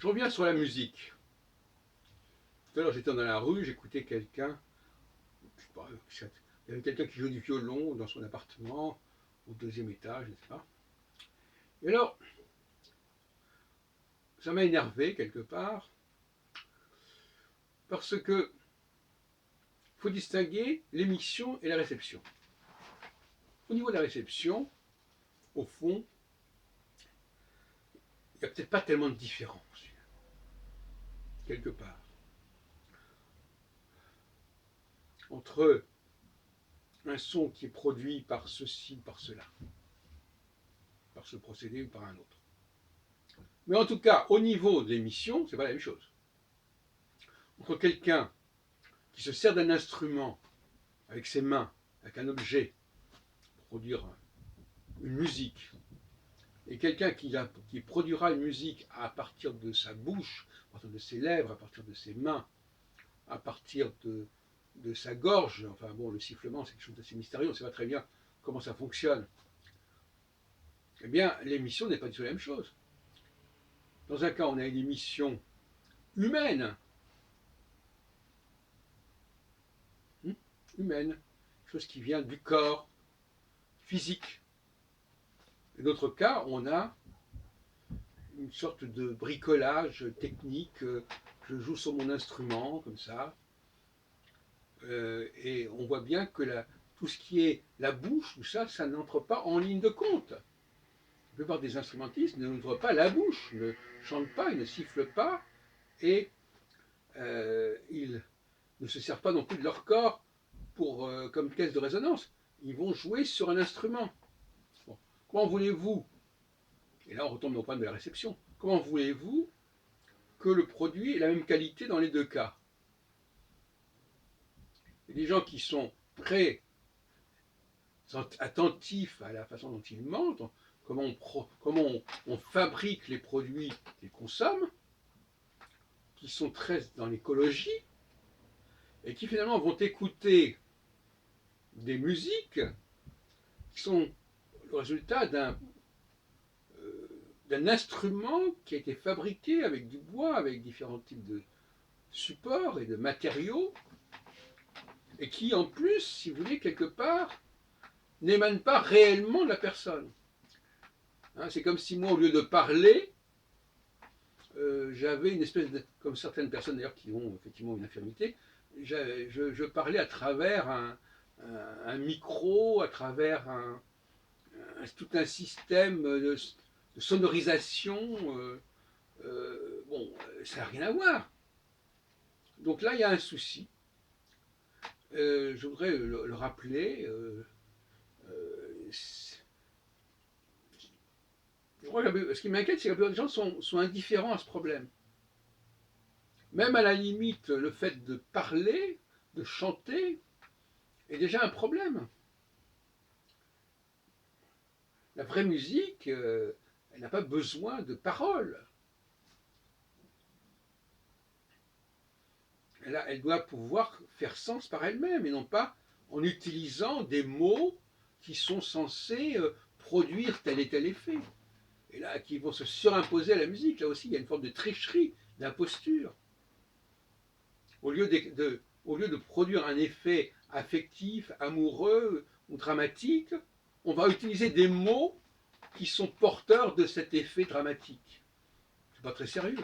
reviens sur la musique. Tout à l'heure, j'étais dans la rue, j'écoutais quelqu'un, je sais pas, il y avait quelqu'un qui jouait du violon dans son appartement, au deuxième étage, je ne sais pas. Et alors, ça m'a énervé quelque part, parce que faut distinguer l'émission et la réception. Au niveau de la réception, au fond, il n'y a peut-être pas tellement de différence, quelque part, entre un son qui est produit par ceci ou par cela, par ce procédé ou par un autre. Mais en tout cas, au niveau de l'émission, c'est pas la même chose. Entre quelqu'un qui se sert d'un instrument avec ses mains, avec un objet, pour produire une musique, et quelqu'un qui produira une musique à partir de sa bouche, à partir de ses lèvres, à partir de ses mains, à partir de sa gorge, enfin bon, le sifflement c'est quelque chose d'assez mystérieux, on ne sait pas très bien comment ça fonctionne, eh bien l'émission n'est pas du tout la même chose. Dans un cas, on a une émission humaine, humaine, chose qui vient du corps, physique. Et d'autres cas, on a une sorte de bricolage technique, je joue sur mon instrument, comme ça, et on voit bien que tout ce qui est la bouche, tout ça, ça n'entre pas en ligne de compte. La plupart des instrumentistes n'ouvrent pas la bouche, ne chantent pas, ils ne sifflent pas, et ils ne se servent pas non plus de leur corps comme caisse de résonance. Ils vont jouer sur un instrument. Bon. Comment voulez-vous, et là on retombe au problème de la réception, comment voulez-vous que le produit ait la même qualité dans les deux cas? Il y a des gens qui sont très attentifs à la façon dont ils mentent, comment on fabrique les produits qu'ils consomment, qui sont très dans l'écologie, et qui finalement vont écouter des musiques qui sont le résultat d'un instrument qui a été fabriqué avec du bois, avec différents types de supports et de matériaux, et qui en plus, si vous voulez, quelque part, n'émane pas réellement de la personne. Hein, c'est comme si moi, au lieu de parler, j'avais une espèce de, comme certaines personnes d'ailleurs qui ont effectivement une infirmité, je parlais à travers un micro, à travers tout un système de sonorisation. Bon, ça n'a rien à voir. Donc là, il y a un souci. Je voudrais le rappeler. Je crois que ce qui m'inquiète, c'est que la plupart des gens sont indifférents à ce problème. Même à la limite, le fait de parler, de chanter, est déjà un problème. La vraie musique, elle n'a pas besoin de paroles. Elle doit pouvoir faire sens par elle-même et non pas en utilisant des mots qui sont censés produire tel et tel effet. Et là, qui vont se surimposer à la musique. Là aussi, il y a une forme de tricherie, d'imposture. Au lieu de produire un effet affectif, amoureux ou dramatique, on va utiliser des mots qui sont porteurs de cet effet dramatique. C'est pas très sérieux.